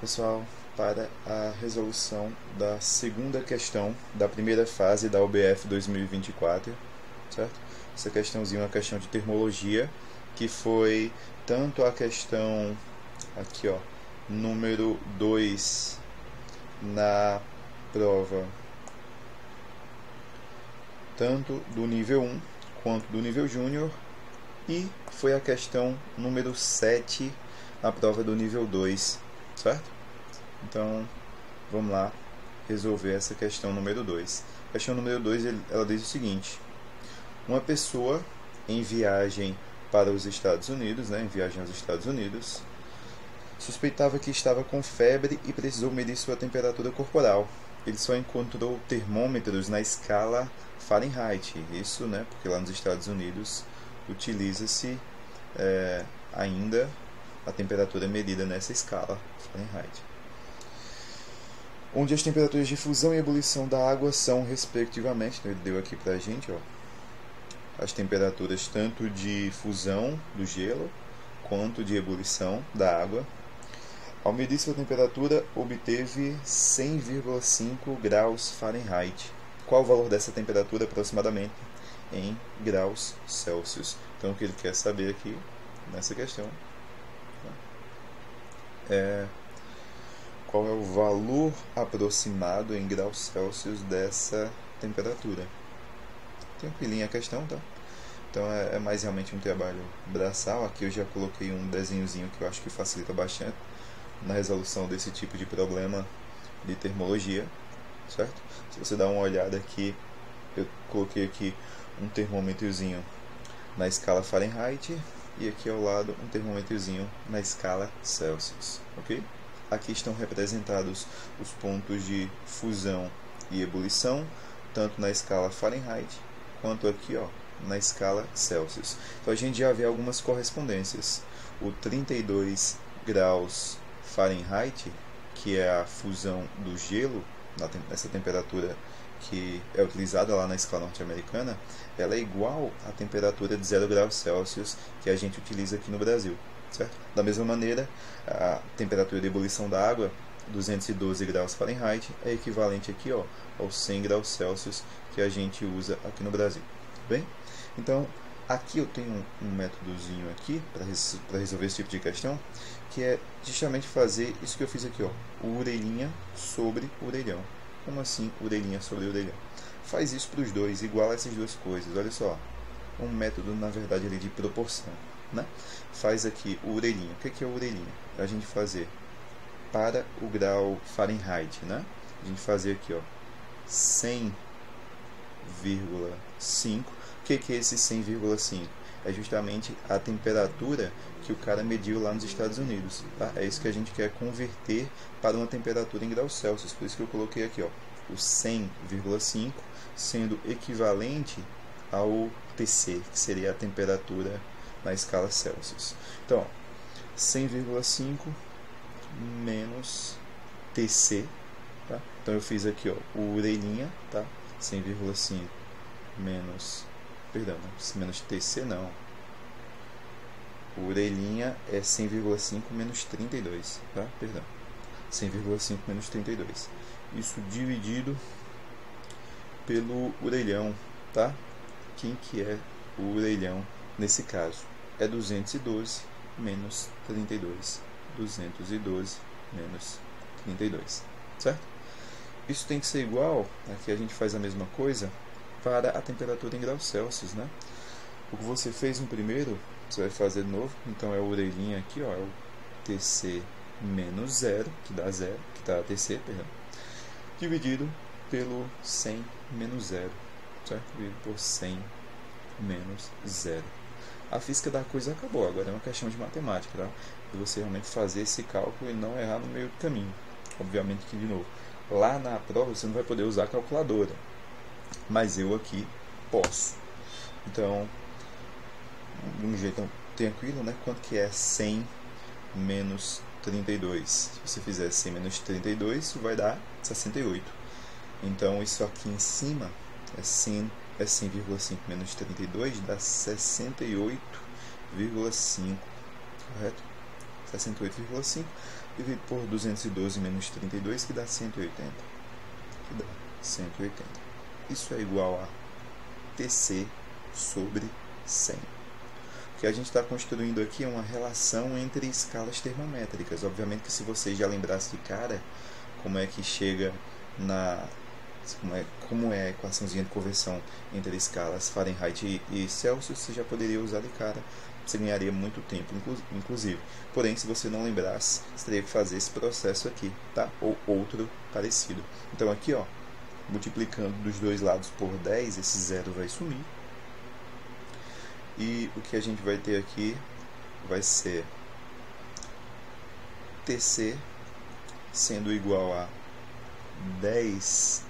pessoal, para a resolução da segunda questão da primeira fase da OBF 2024, certo? Essa questãozinha é uma questão de termologia, que foi tanto a questão aqui, ó, número 2 na prova, tanto do nível 1 quanto do nível júnior, e foi a questão número 7 na prova do nível 2, certo? Então, vamos lá resolver essa questão número 2. A questão número 2, ela diz o seguinte: uma pessoa em viagem para os Estados Unidos, em viagem aos Estados Unidos, suspeitava que estava com febre e precisou medir sua temperatura corporal. Ele só encontrou termômetros na escala Fahrenheit. Isso, porque lá nos Estados Unidos utiliza-se ainda a temperatura medida nessa escala Fahrenheit, onde as temperaturas de fusão e ebulição da água são, respectivamente, então ele deu aqui pra gente, as temperaturas tanto de fusão do gelo quanto de ebulição da água. Ao medir sua temperatura, obteve 100,5 graus Fahrenheit. Qual o valor dessa temperatura aproximadamente em graus Celsius? Então, o que ele quer saber aqui nessa questão é qual é o valor aproximado em graus Celsius dessa temperatura. Tranquilinha a questão, tá? Então é mais realmente um trabalho braçal. Aqui eu já coloquei um desenhozinho que eu acho que facilita bastante na resolução desse tipo de problema de termologia, certo? Se você dá uma olhada aqui, eu coloquei aqui um termômetrozinho na escala Fahrenheit e aqui ao lado um termômetrozinho na escala Celsius, ok? Aqui estão representados os pontos de fusão e ebulição, tanto na escala Fahrenheit quanto aqui, na escala Celsius. Então a gente já vê algumas correspondências. O 32 graus Fahrenheit, que é a fusão do gelo, nessa temperatura que é utilizada lá na escala norte-americana, ela é igual à temperatura de 0 graus Celsius que a gente utiliza aqui no Brasil, certo? Da mesma maneira, a temperatura de ebulição da água, 212 graus Fahrenheit, é equivalente aqui aos 100 graus Celsius que a gente usa aqui no Brasil. Bem? Então, aqui eu tenho um métodozinho aqui para resolver esse tipo de questão, que é justamente fazer isso que eu fiz aqui, o orelhinha sobre orelhão. Como assim, orelhinha sobre orelhão? Faz isso para os dois, iguala essas duas coisas. Olha só, um método, na verdade, ali de proporção, Faz aqui o orelhinha. O que é o orelhinha? A gente fazer para o grau Fahrenheit, A gente fazer aqui, 100,5. O que é esse 100,5? É justamente a temperatura que o cara mediu lá nos Estados Unidos, tá? É isso que a gente quer converter para uma temperatura em graus Celsius. Por isso que eu coloquei aqui, o 100,5 sendo equivalente ao TC, que seria a temperatura na escala Celsius. Então, 100,5 menos TC, tá? Então eu fiz aqui, o orelhinha, tá? 100,5 menos, menos TC não. O orelhinha é 100,5 menos 32, tá? 100,5 menos 32. Isso dividido pelo orelhão, tá? Quem que é o orelhão nesse caso? É 212 menos 32. 212 menos 32, certo? Isso tem que ser igual, aqui a gente faz a mesma coisa para a temperatura em graus Celsius, O que você fez no primeiro, você vai fazer de novo. Então é o orelhinha aqui, é o TC menos 0, que dá 0, que está TC, dividido pelo 100 menos 0, certo? Dividido por 100 menos 0. A física da coisa acabou, agora é uma questão de matemática, tá? E você realmente fazer esse cálculo e não errar no meio do caminho. Obviamente que, de novo, lá na prova você não vai poder usar a calculadora, mas eu aqui posso. Então, de um jeito tranquilo, Quanto que é 100 menos 32? Se você fizer 100 menos 32, isso vai dar 68. Então, isso aqui em cima é 100,5 menos 32, dá 68,5, correto? 68,5. dividido por 212 menos 32, que dá 180. Que dá 180. Isso é igual a TC sobre 100. O que a gente está construindo aqui é uma relação entre escalas termométricas. Obviamente que se você já lembrasse de cara como é que chega na... como é a equaçãozinha de conversão entre escalas Fahrenheit e Celsius, você já poderia usar de cara. Você ganharia muito tempo, inclusive. Porém, se você não lembrasse, você teria que fazer esse processo aqui, tá? Ou outro parecido. Então aqui, ó, multiplicando dos dois lados por 10, esse zero vai sumir. E o que a gente vai ter aqui vai ser TC sendo igual a 10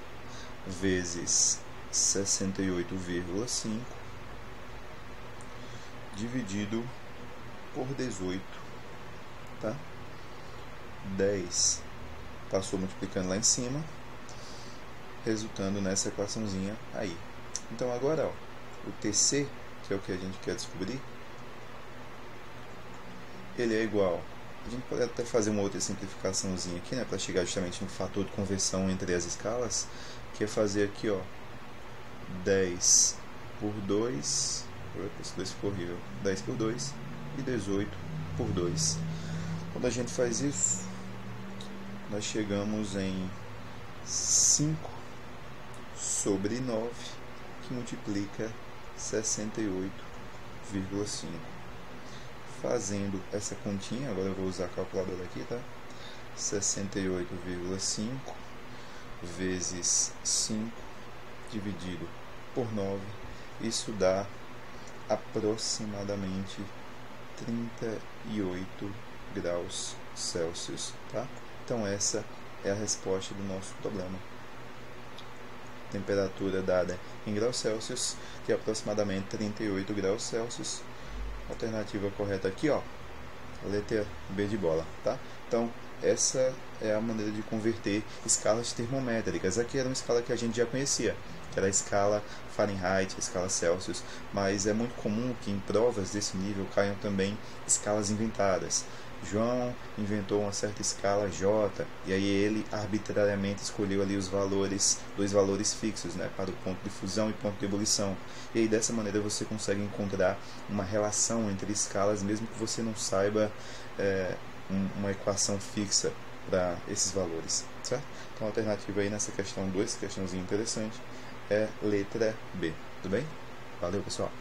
vezes 68,5 dividido por 18, tá? 10 passou multiplicando lá em cima, resultando nessa equaçãozinha aí. Então agora, ó, o TC, que é o que a gente quer descobrir, ele é igual... A gente pode até fazer uma outra simplificaçãozinha aqui, né, para chegar justamente no fator de conversão entre as escalas, que é fazer aqui, ó, 10 por 2, esse 2 ficou horrível, 10 por 2 e 18 por 2. Quando a gente faz isso, nós chegamos em 5 sobre 9, que multiplica 68,5. Fazendo essa continha, agora eu vou usar a calculadora aqui, tá? 68,5 vezes 5 dividido por 9, isso dá aproximadamente 38 graus Celsius, tá? Então essa é a resposta do nosso problema. Temperatura dada em graus Celsius, que é aproximadamente 38 graus Celsius. Alternativa correta aqui, ó, letra B de bola, tá? Então, essa é a maneira de converter escalas termométricas. Aqui era uma escala que a gente já conhecia, que era a escala Fahrenheit, a escala Celsius, mas é muito comum que em provas desse nível caiam também escalas inventadas. João inventou uma certa escala J, e aí ele arbitrariamente escolheu ali os valores, dois valores fixos, né, para o ponto de fusão e ponto de ebulição. E aí dessa maneira você consegue encontrar uma relação entre escalas, mesmo que você não saiba uma equação fixa para esses valores, certo? Então a alternativa aí nessa questão 2, questãozinha interessante, é letra B, tudo bem? Valeu, pessoal!